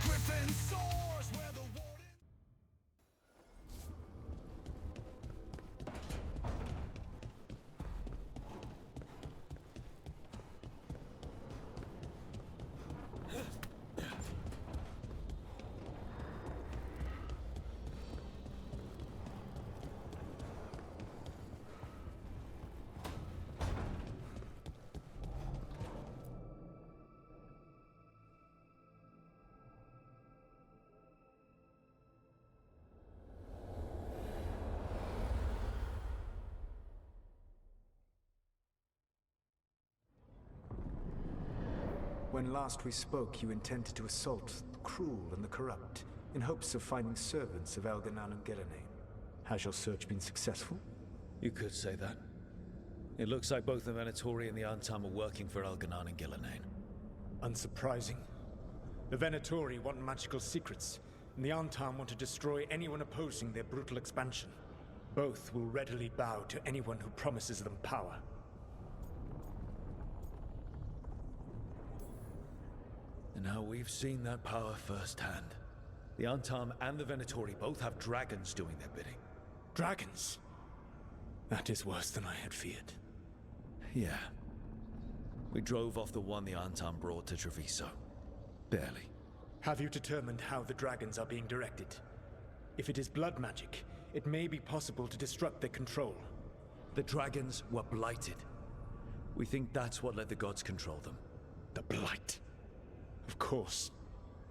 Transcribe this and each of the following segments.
Griffin soars where the warden... When last we spoke, you intended to assault the cruel and the corrupt, in hopes of finding servants of Elganan and Gillenane. Has your search been successful? You could say that. It looks like both the Venatori and the Antam are working for Elganan and Gillenane. Unsurprising. The Venatori want magical secrets, and the Antam want to destroy anyone opposing their brutal expansion. Both will readily bow to anyone who promises them power. And now we've seen that power firsthand. The Antam and the Venatori both have dragons doing their bidding. Dragons? That is worse than I had feared. Yeah. We drove off the one the Antam brought to Treviso. Barely. Have you determined how the dragons are being directed? If it is blood magic, it may be possible to disrupt their control. The dragons were blighted. We think that's what let the gods control them. The Blight. Of course.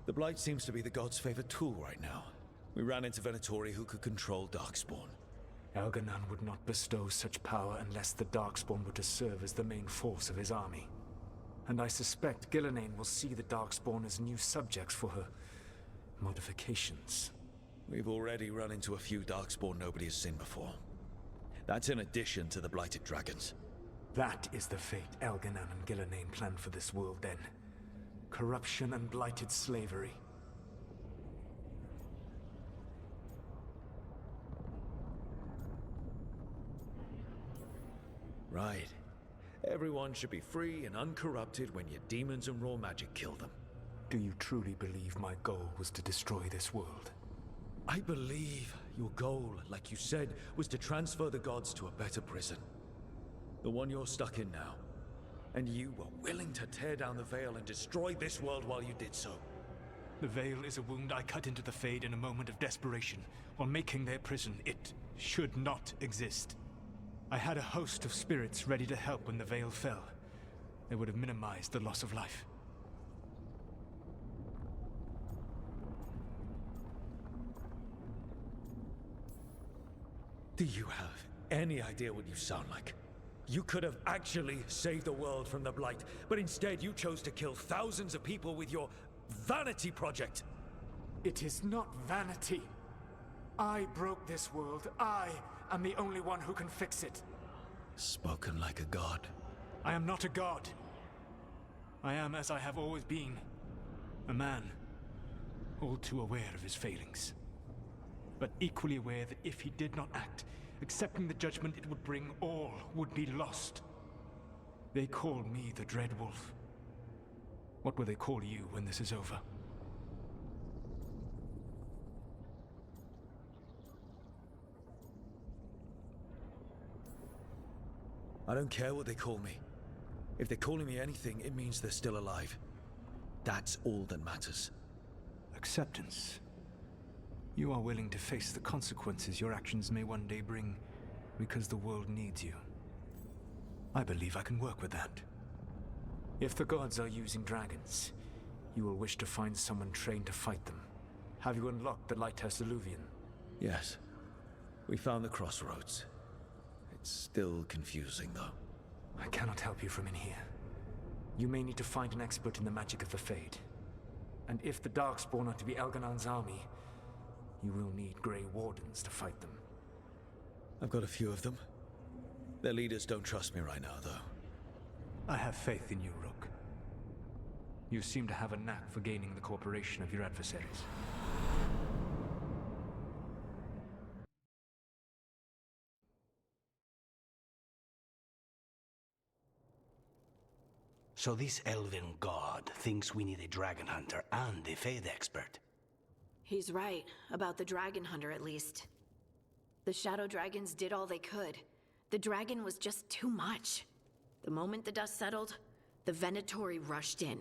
The Blight seems to be the gods' favorite tool right now. We ran into Venatori who could control Darkspawn. Elganan would not bestow such power unless the Darkspawn were to serve as the main force of his army. And I suspect Gillenane will see the Darkspawn as new subjects for her modifications. We've already run into a few Darkspawn nobody has seen before. That's in addition to the blighted dragons. That is the fate Elganan and Gillenane planned for this world then. Corruption and blighted slavery. Right. Everyone should be free and uncorrupted when your demons and raw magic kill them. Do you truly believe my goal was to destroy this world? I believe your goal, like you said, was to transfer the gods to a better prison. The one you're stuck in now. And you were willing to tear down the Veil and destroy this world while you did so. The Veil is a wound I cut into the Fade in a moment of desperation, while making their prison. It should not exist. I had a host of spirits ready to help when the Veil fell. They would have minimized the loss of life. Do you have any idea what you sound like? You could have actually saved the world from the Blight, but instead you chose to kill thousands of people with your vanity project. It is not vanity. I broke this world. I am the only one who can fix it. Spoken like a god. I am not a god. I am, as I have always been, a man, all too aware of his failings. But equally aware that if he did not act, accepting the judgment it would bring, all would be lost. They call me the Dread Wolf. What will they call you when this is over? I don't care what they call me. If they're calling me anything, it means they're still alive. That's all that matters. Acceptance. You are willing to face the consequences your actions may one day bring because the world needs you. I believe I can work with that. If the gods are using dragons, you will wish to find someone trained to fight them. Have you unlocked the Lighthouse Illuvian? Yes. We found the crossroads. It's still confusing, though. I cannot help you from in here. You may need to find an expert in the magic of the Fade. And if the Darkspawn are to be Elganan's army, you will need Grey Wardens to fight them. I've got a few of them. Their leaders don't trust me right now, though. I have faith in you, Rook. You seem to have a knack for gaining the cooperation of your adversaries. So this elven god thinks we need a dragon hunter and a Fade expert. He's right, about the dragon hunter at least. The shadow dragons did all they could. The dragon was just too much. The moment the dust settled, the Venatori rushed in.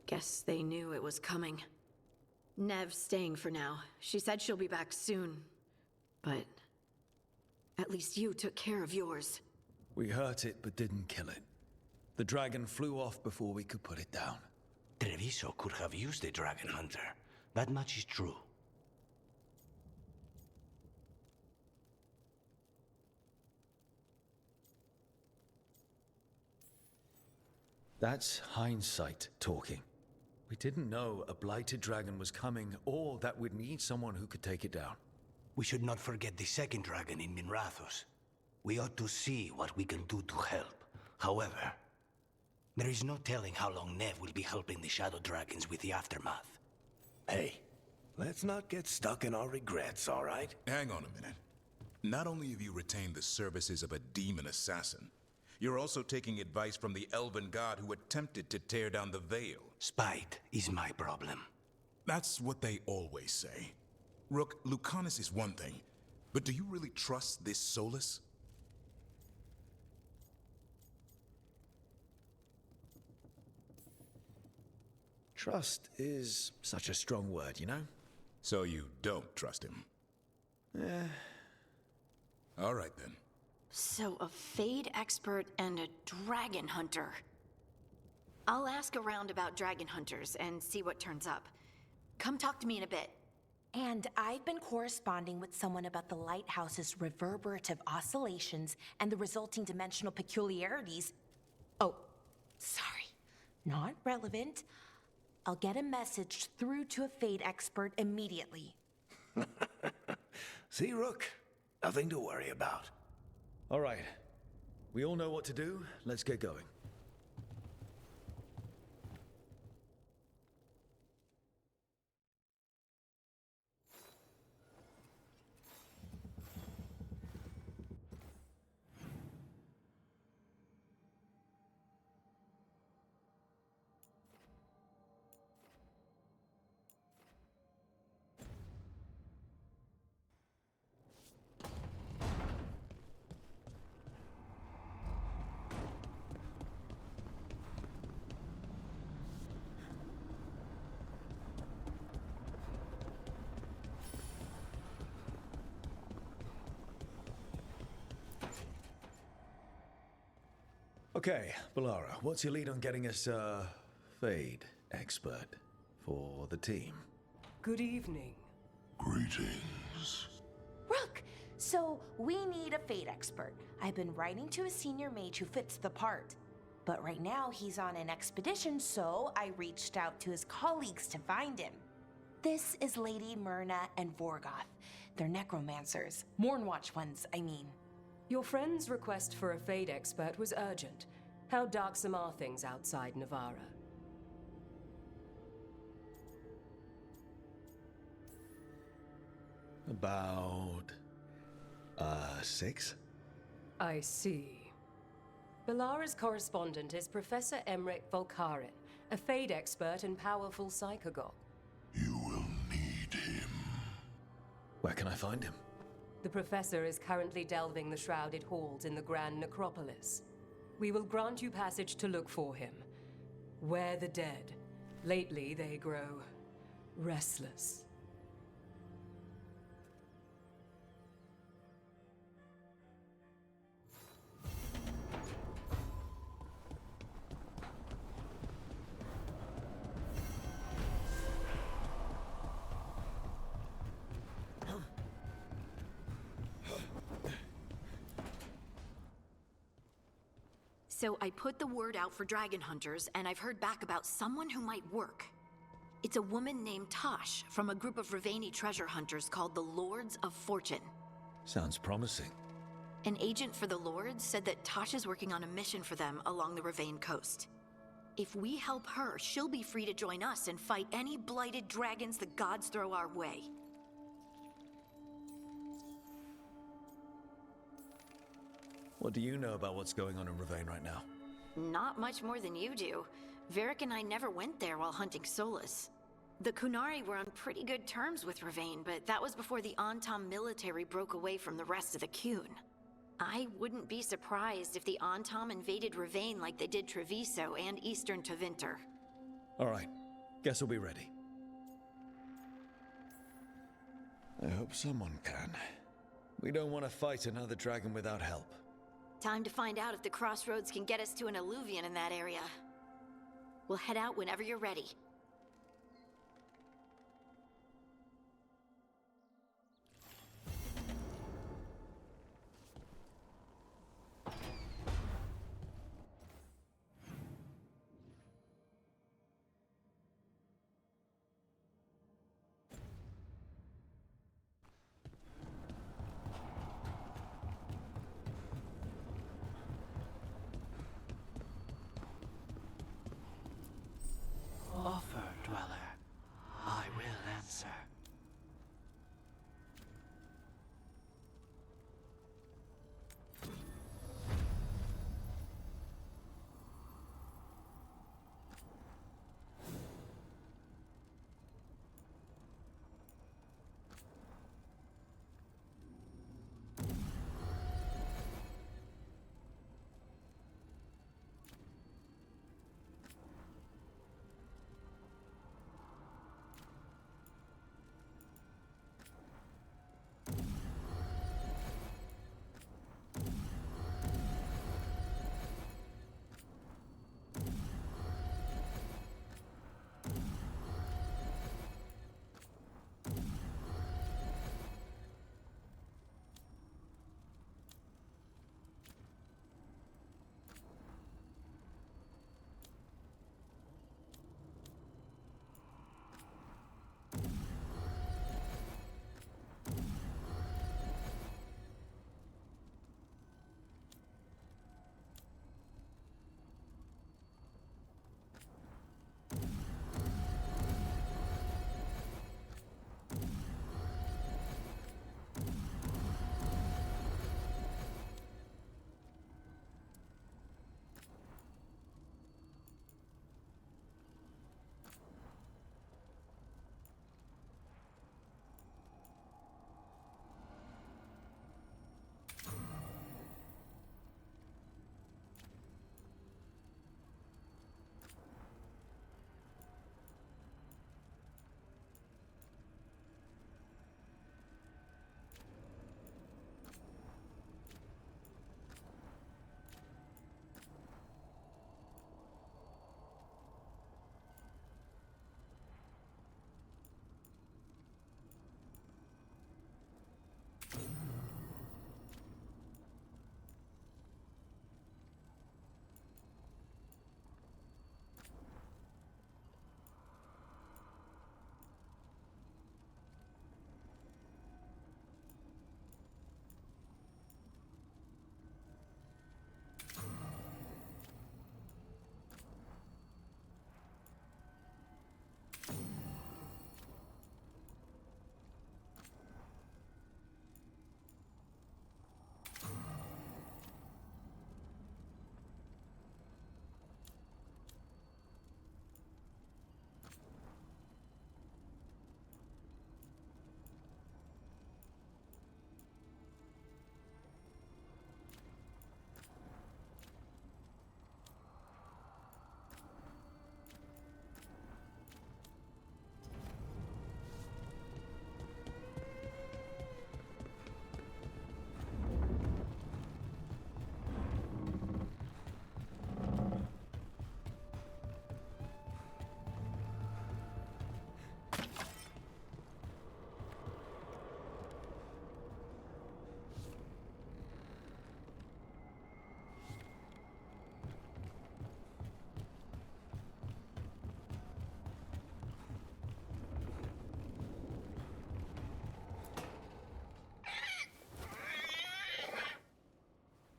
Guess they knew it was coming. Nev's staying for now. She said she'll be back soon. But at least you took care of yours. We hurt it, but didn't kill it. The dragon flew off before we could put it down. Treviso could have used a dragon hunter. That much is true. That's hindsight talking. We didn't know a blighted dragon was coming, or that we'd need someone who could take it down. We should not forget the second dragon in Minrathos. We ought to see what we can do to help. However, there is no telling how long Nev will be helping the Shadow Dragons with the aftermath. Hey, let's not get stuck in our regrets, all right? Hang on a minute. Not only have you retained the services of a demon assassin, you're also taking advice from the elven god who attempted to tear down the Veil. Spite is my problem. That's what they always say. Rook, Lucanus is one thing, but do you really trust this Solus? Trust is such a strong word, you know? So you don't trust him? All right then. So a Fade expert and a dragon hunter. I'll ask around about dragon hunters and see what turns up. Come talk to me in a bit. And I've been corresponding with someone about the lighthouse's reverberative oscillations and the resulting dimensional peculiarities. Oh, sorry. Not relevant. I'll get a message through to a Fade expert immediately. See, Rook? Nothing to worry about. All right. We all know what to do. Let's get going. Okay, Balara, what's your lead on getting us a Fade expert for the team? Good evening. Greetings. Rook, so we need a Fade expert. I've been writing to a senior mage who fits the part. But right now he's on an expedition, so I reached out to his colleagues to find him. This is Lady Myrna and Vorgoth. They're necromancers. Mournwatch ones, I mean. Your friend's request for a Fade expert was urgent. How darksome are things outside Navarra? About... 6? I see. Balara's correspondent is Professor Emmerich Volkarin, a Fade expert and powerful psychagogue. You will need him. Where can I find him? The Professor is currently delving the shrouded halls in the Grand Necropolis. We will grant you passage to look for him. Where the dead. Lately they grow restless. So I put the word out for dragon hunters, and I've heard back about someone who might work. It's a woman named Tosh from a group of Ravani treasure hunters called the Lords of Fortune. Sounds promising. An agent for the Lords said that Tosh is working on a mission for them along the Ravane coast. If we help her, she'll be free to join us and fight any blighted dragons the gods throw our way. What do you know about what's going on in Ravane right now? Not much more than you do. Varric and I never went there while hunting Solus. The Kunari were on pretty good terms with Ravain, but that was before the Antam military broke away from the rest of the Qun. I wouldn't be surprised if the Antam invaded Ravain like they did Treviso and Eastern Tevinter. All right. Guess we'll be ready. I hope someone can. We don't want to fight another dragon without help. Time to find out if the crossroads can get us to an alluvion in that area. We'll head out whenever you're ready. Offer, Dweller. I will answer.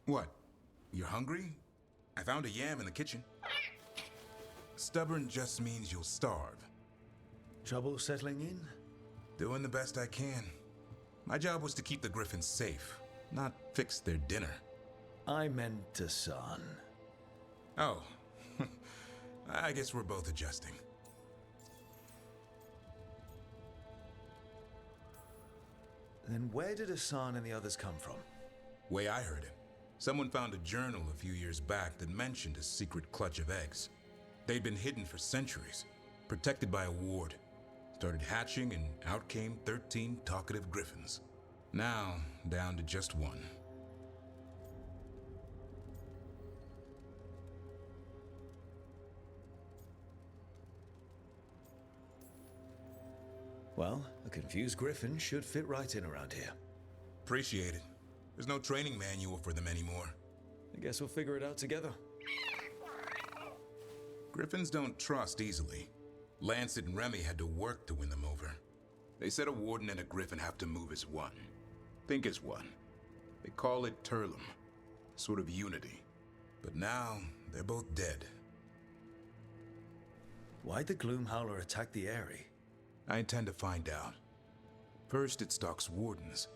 What? You're hungry? I found a yam in the kitchen. Stubborn just means you'll starve. Trouble settling in? Doing the best I can. My job was to keep the Griffins safe, not fix their dinner. I meant to, son. Oh, I guess we're both adjusting. Then where did Hassan and the others come from? Way I heard it, someone found a journal a few years back that mentioned a secret clutch of eggs. They'd been hidden for centuries, protected by a ward. Started hatching and out came 13 talkative griffins. Now, down to just one. Well, a confused griffin should fit right in around here. Appreciate it. There's no training manual for them anymore. I guess we'll figure it out together. Griffins don't trust easily. Lancet and Remy had to work to win them over. They said a warden and a griffin have to move as one. Think as one. They call it Turlum. Sort of unity. But now, they're both dead. Why'd the Gloomhowler attack the Eyrie? I intend to find out. First it stalks wardens.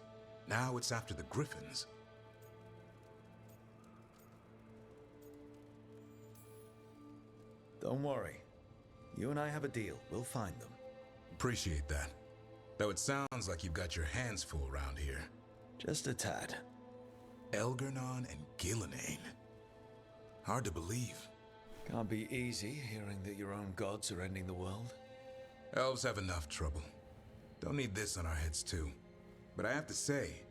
Now it's after the griffins. Don't worry. You and I have a deal. We'll find them. Appreciate that. Though it sounds like you've got your hands full around here. Just a tad. Elgernon and Gillenane. Hard to believe. Can't be easy hearing that your own gods are ending the world. Elves have enough trouble. Don't need this on our heads too. But I have to say,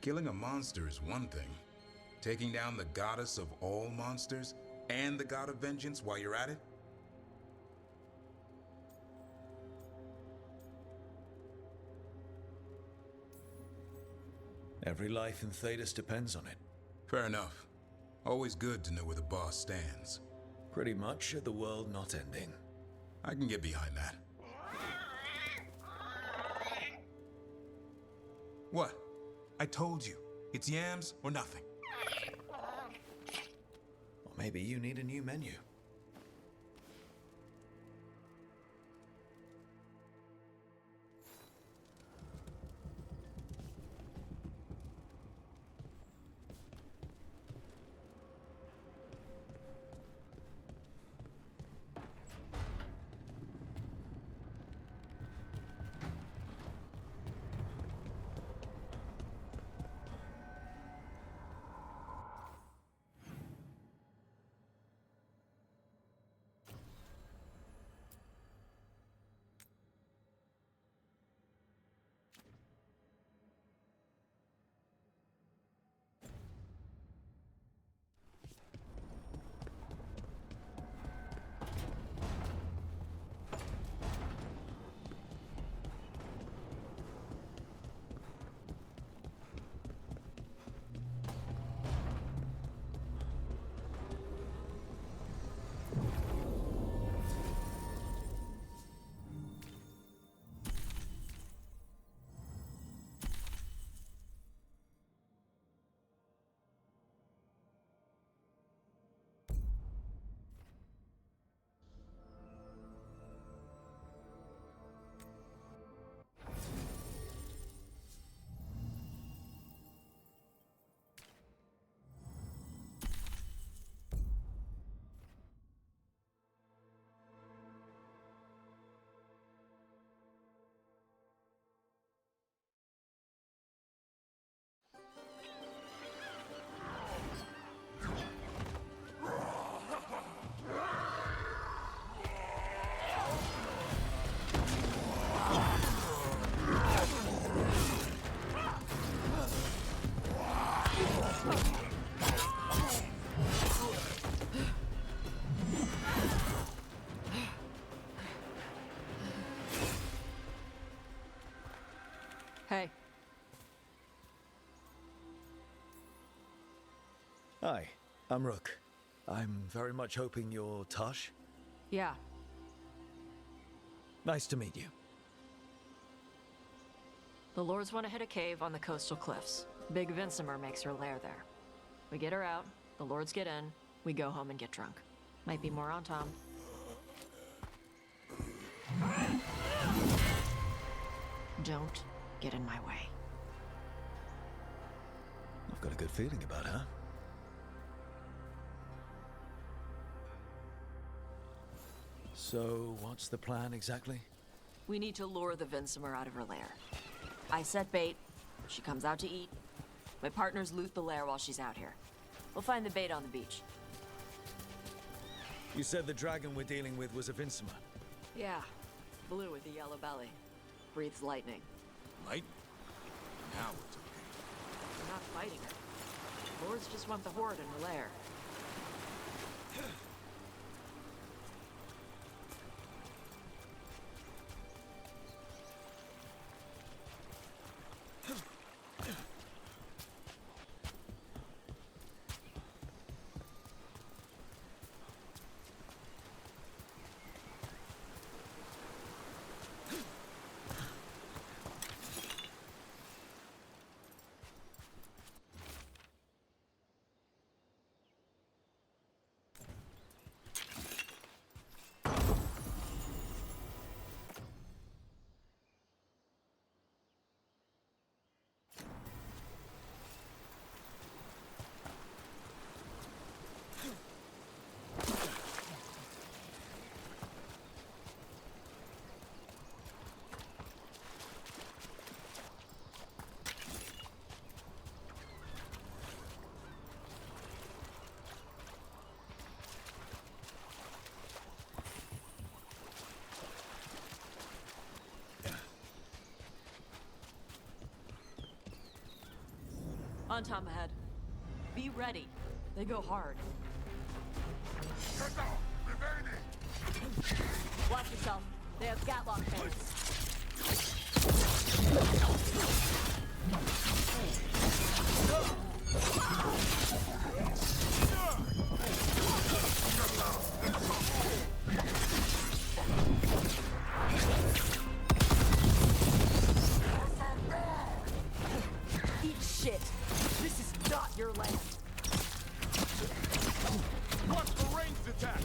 killing a monster is one thing. Taking down the goddess of all monsters and the god of vengeance while you're at it? Every life in Thedas depends on it. Fair enough. Always good to know where the boss stands. Pretty much at the world not ending. I can get behind that. What? I told you. It's yams or nothing. Or maybe you need a new menu. Hey. Hi, I'm Rook. I'm very much hoping you're Tosh. Yeah. Nice to meet you. The Lords want to hit a cave on the coastal cliffs. Big Vincimer makes her lair there. We get her out, the Lords get in, we go home and get drunk. Might be more on Tom. Don't get in my way. I've got a good feeling about her. So, what's the plan exactly? We need to lure the Vinsimer out of her lair. I set bait. She comes out to eat. My partners loot the lair while she's out here. We'll find the bait on the beach. You said the dragon we're dealing with was a Vincimer. Yeah. Blue with a yellow belly. Breathes lightning. Lightning? Now it's okay. We're not fighting her. Lords just want the horde in her lair. On Tom ahead. Be ready. They go hard. Watch yourself. They have Gatlock fans. Eat shit. This is not your land. Watch the ranged attack!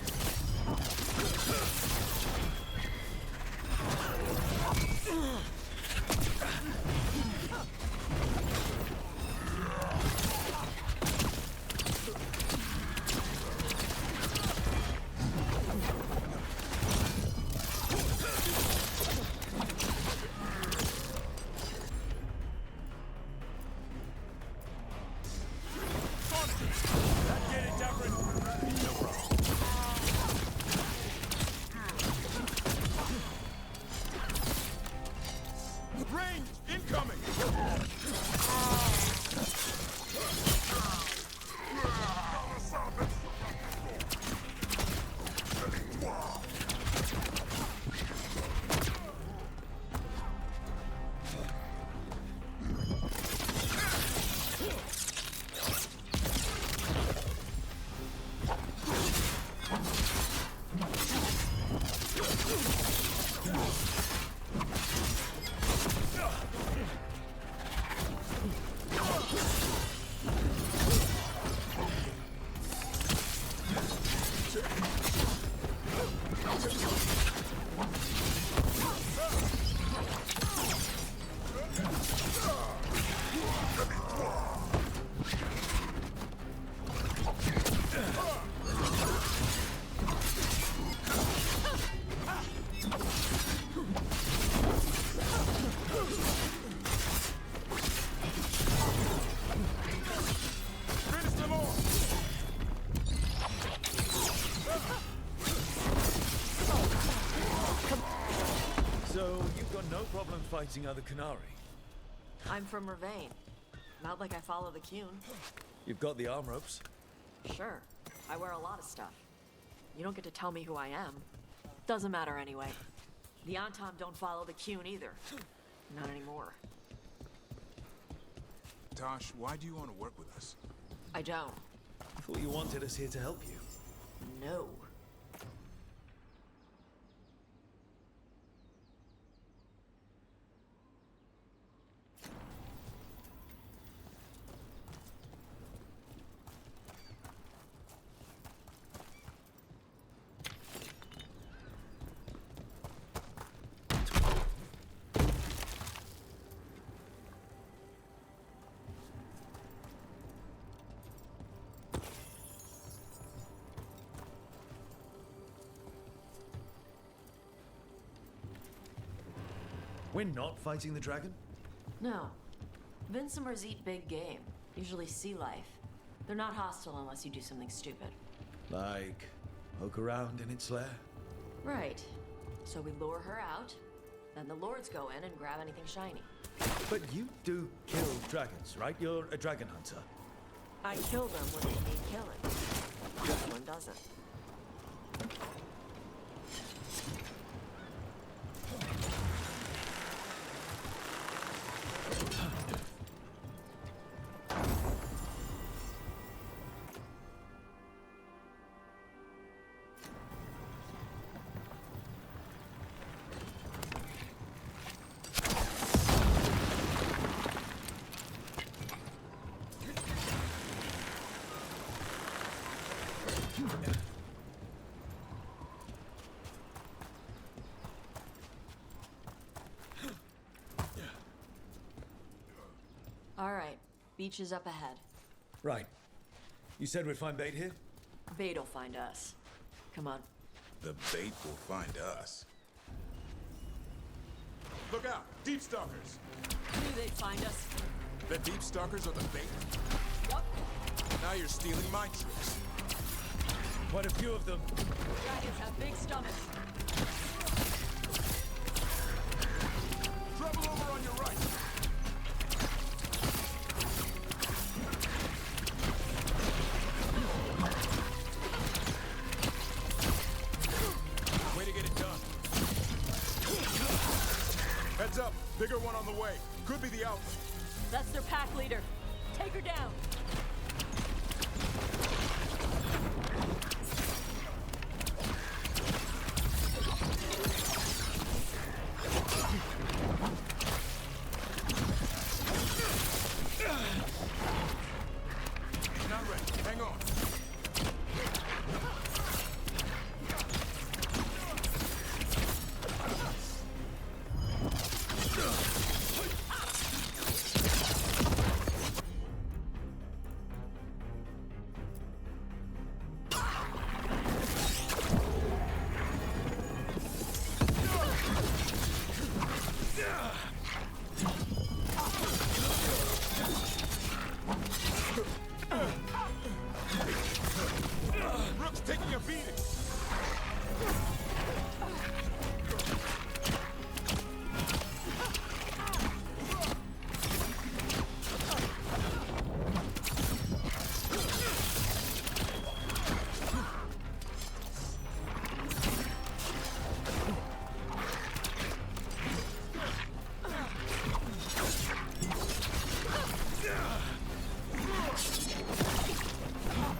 Fighting other Qunari. I'm from Ravain. Not like I follow the Qun. You've got the arm ropes. Sure. I wear a lot of stuff. You don't get to tell me who I am. Doesn't matter anyway. The Antom don't follow the Qun either. Not anymore. Tosh, why do you want to work with us? I don't. I thought you wanted us here to help you. No. We're not fighting the dragon? No. Vincimers eat big game, usually sea life. They're not hostile unless you do something stupid. Like, poke around in its lair? Right. So we lure her out, then the lords go in and grab anything shiny. But you do kill dragons, right? You're a dragon hunter. I kill them when they need killing. This one doesn't. All right, beach is up ahead. Right. You said we'd find bait here? Bait'll find us. Come on. The bait will find us. Look out! Deep Stalkers! Knew they'd find us. The Deep Stalkers are the bait? Yup. Now you're stealing my tricks. Quite a few of them. Dragons have big stomachs. Trouble over on your right! Way to get it done. Heads up! Bigger one on the way. Could be the outlet. That's their pack leader. Take her down. Not ready. Hang on. Rook's taking a beating.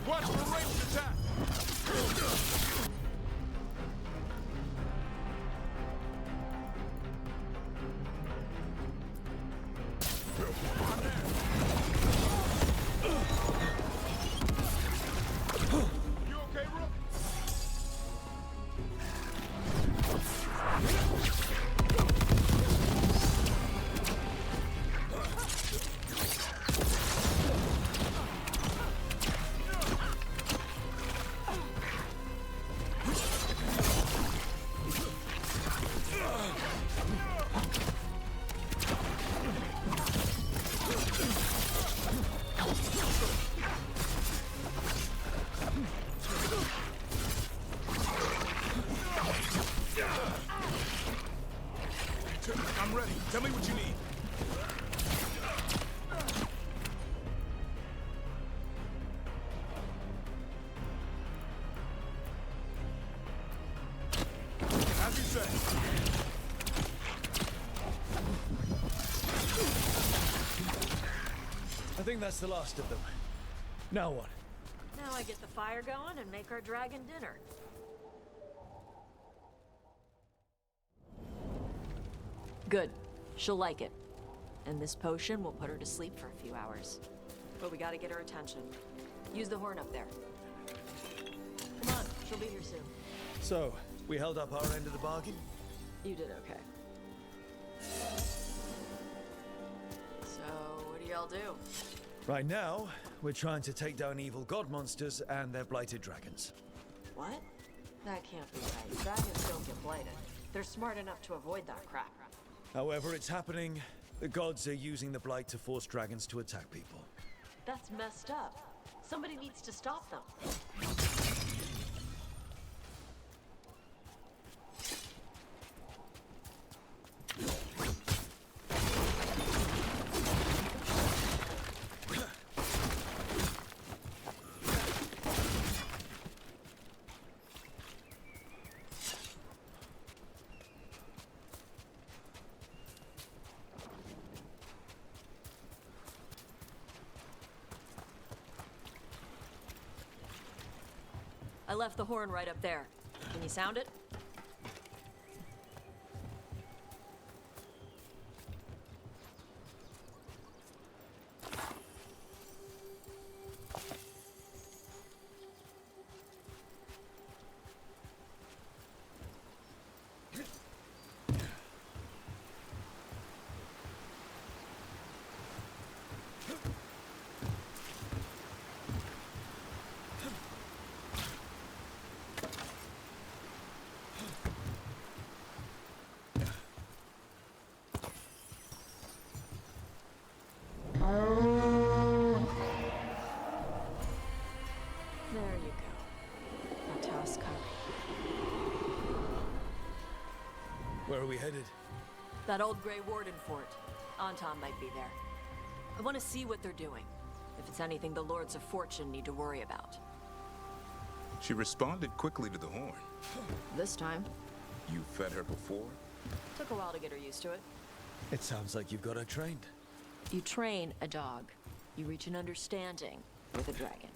Watch for ranged attack. You okay, Rook? I'm ready. Tell me what you need. As you say. I think that's the last of them. Now what? Now I get the fire going and make our dragon dinner. Good. She'll like it. And this potion will put her to sleep for a few hours. But we gotta get her attention. Use the horn up there. Come on, she'll be here soon. So, we held up our end of the bargain? You did okay. So, what do y'all do? Right now, we're trying to take down evil god monsters and their blighted dragons. What? That can't be right. Dragons don't get blighted. They're smart enough to avoid that crap. However it's happening, the gods are using the Blight to force dragons to attack people. That's messed up. Somebody needs to stop them. I left the horn right up there. Can you sound it? There you go. Now toss curry. Where are we headed? That old Grey Warden fort. Anton might be there. I want to see what they're doing. If it's anything the Lords of Fortune need to worry about. She responded quickly to the horn. This time, You fed her before? took a while to get her used to it. It sounds like you've got her trained. You train a dog. You reach an understanding with a dragon.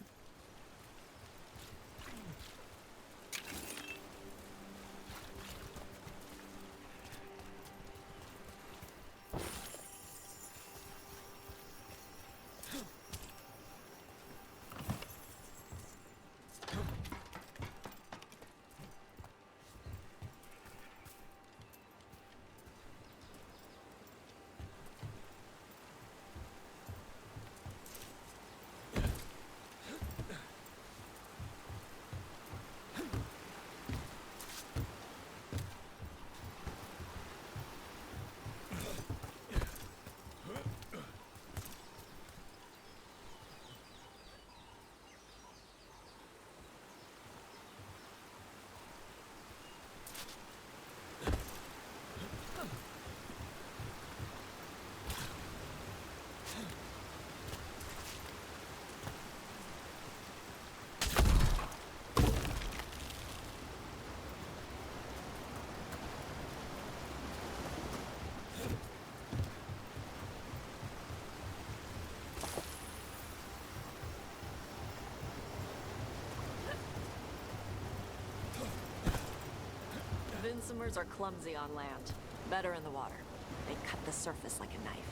Vincimers are clumsy on land, better in the water. They cut the surface like a knife.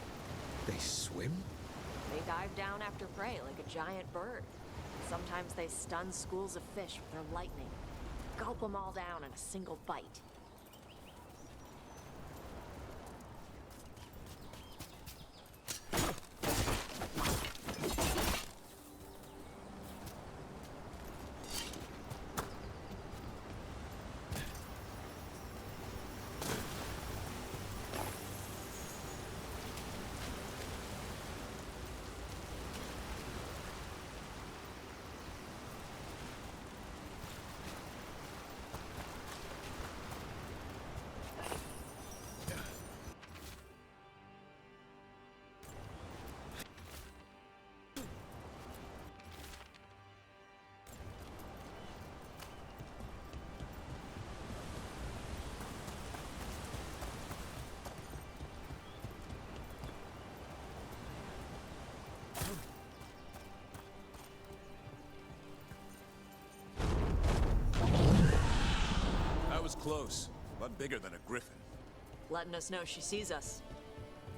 They swim? They dive down after prey like a giant bird. Sometimes they stun schools of fish with their lightning. Gulp them all down in a single bite. That was close. A lot bigger than a griffin. Letting us know she sees us.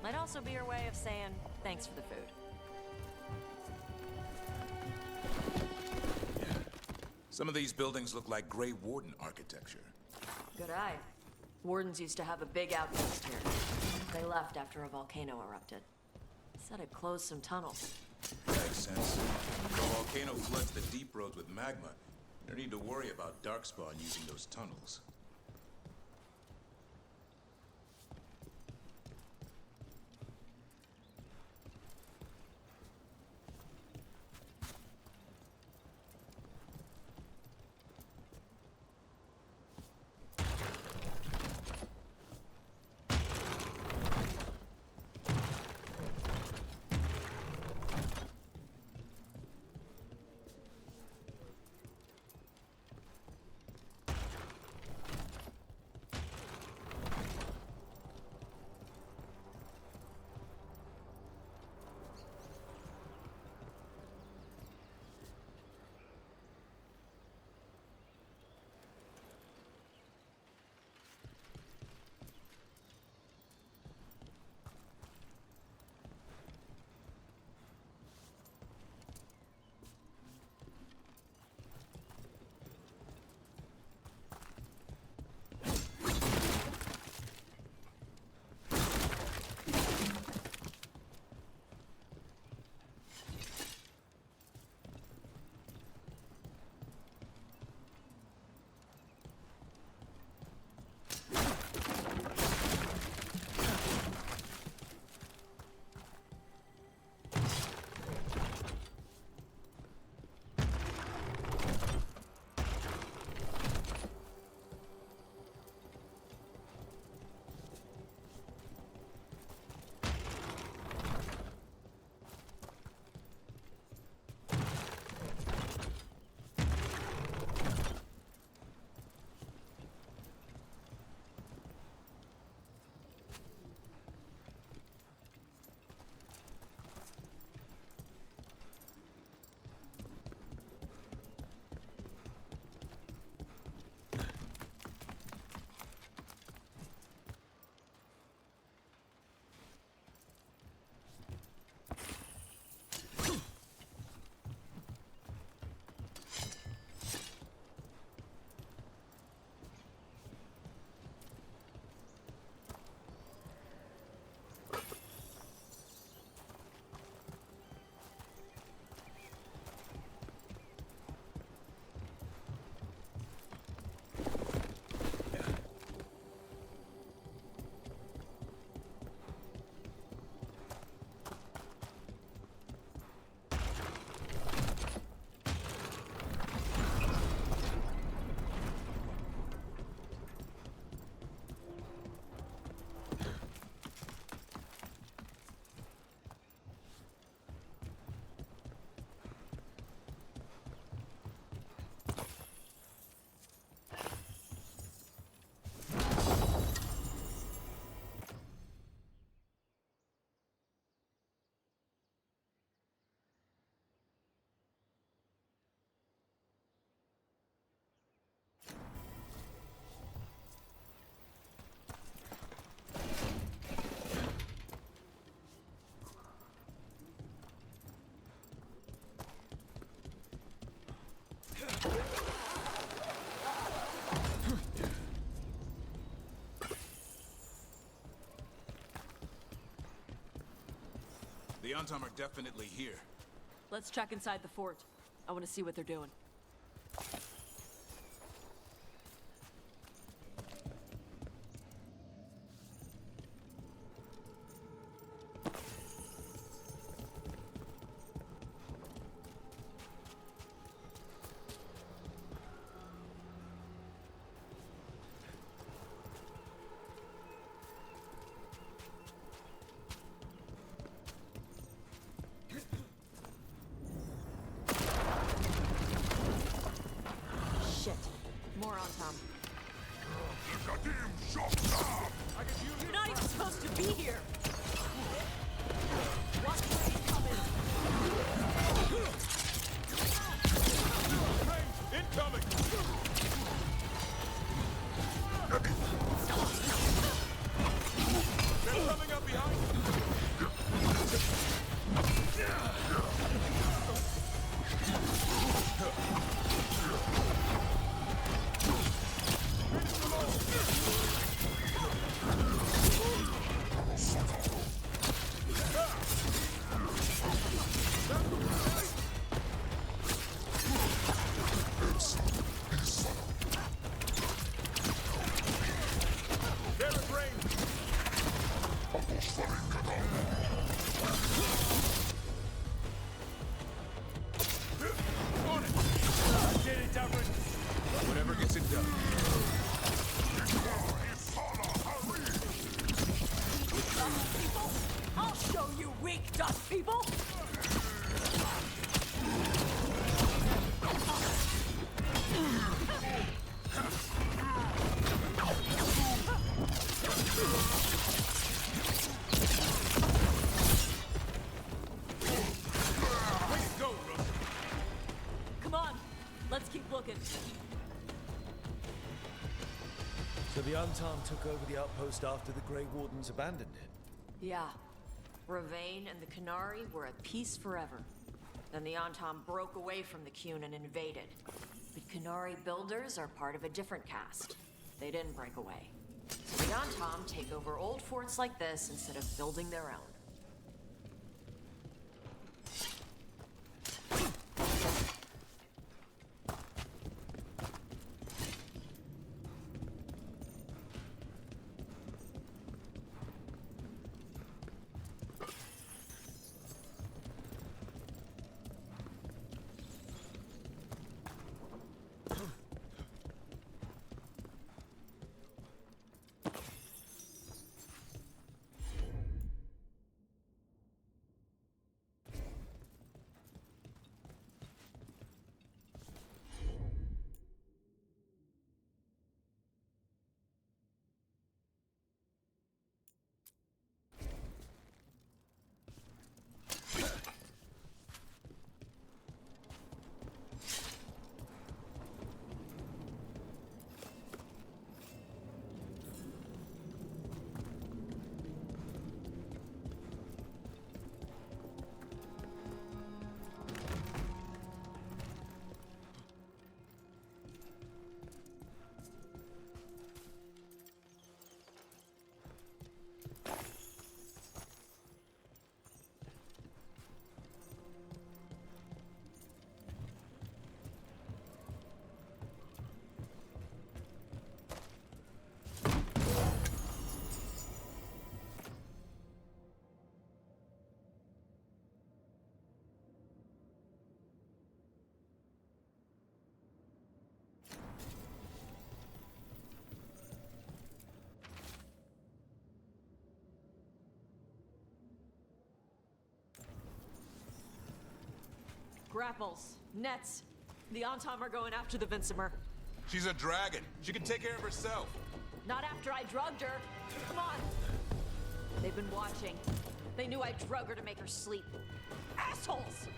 Might also be her way of saying thanks for the food. Some of these buildings look like Grey Warden architecture. Good eye. Wardens used to have a big outpost here. They left after a volcano erupted. Said it closed some tunnels. Makes sense. If a volcano floods the deep roads with magma, no need to worry about Darkspawn using those tunnels. The Antam are definitely here. Let's check inside the fort. I want to see what they're doing. Shit. More on Tom. You're not even supposed to be here! Watch where you come in! Incoming! They're coming up behind! They're in range! On it! Get it, Davrin! Whatever gets it done. People, I'll show you weak dust people! Way to go, Russ! Come on, let's keep looking. So the Antam took over the outpost after the Grey Wardens abandoned it. Yeah. Ravane and the Canary were at peace forever. Then the Antam broke away from the Qun and invaded. The Canary builders are part of a different caste. They didn't break away. So the Antam take over old forts like this instead of building their own. Grapples, nets. The Antam are going after the Vinsimer. She's a dragon. She can take care of herself. Not after I drugged her. Come on. They've been watching. They knew I drug her to make her sleep. Assholes!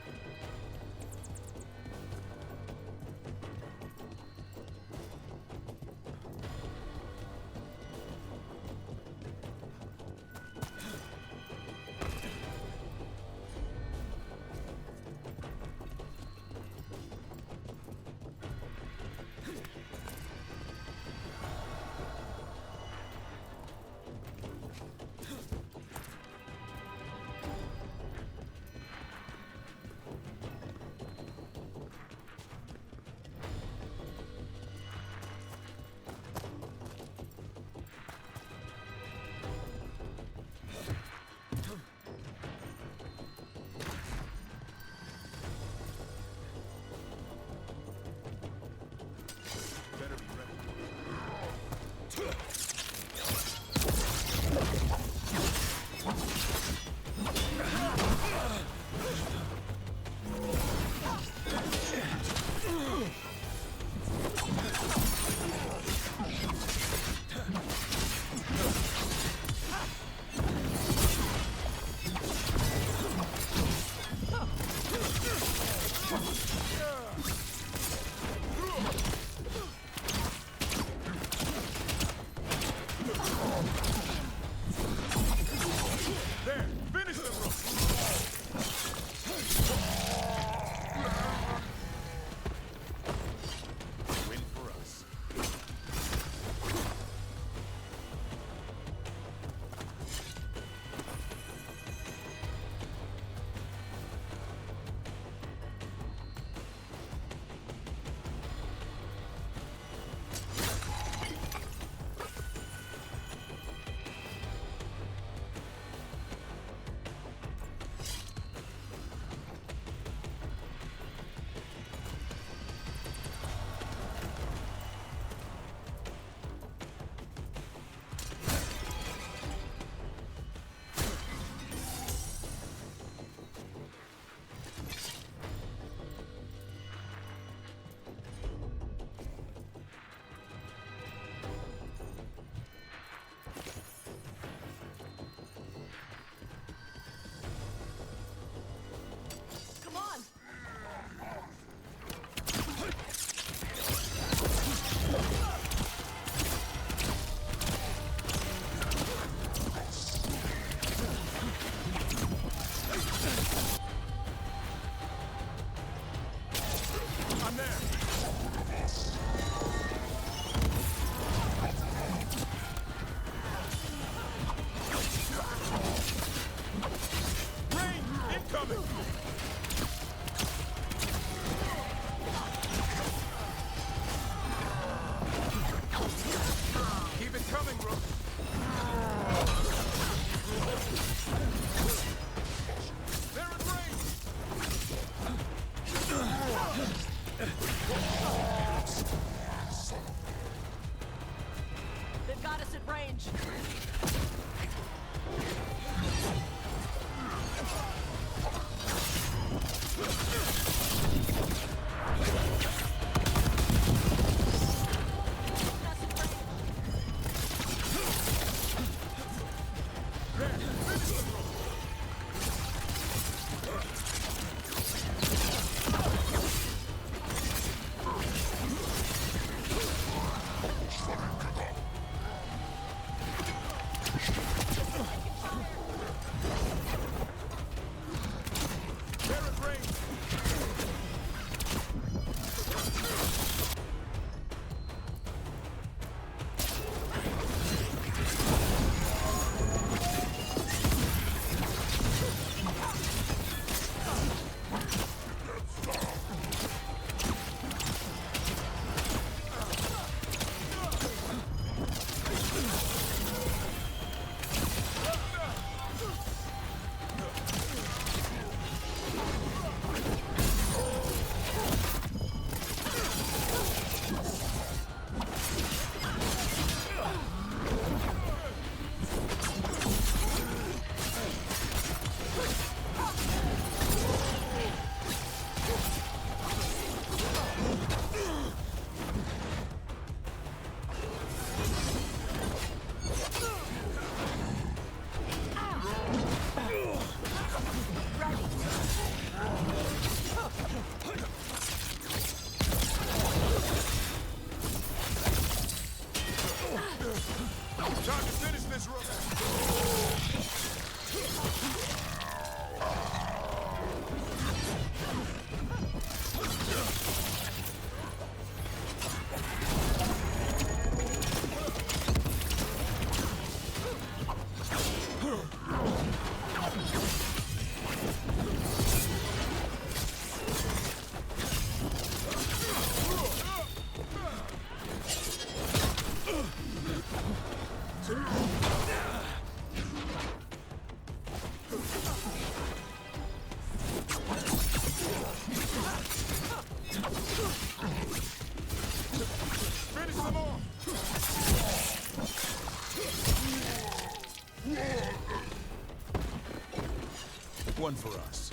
One for us.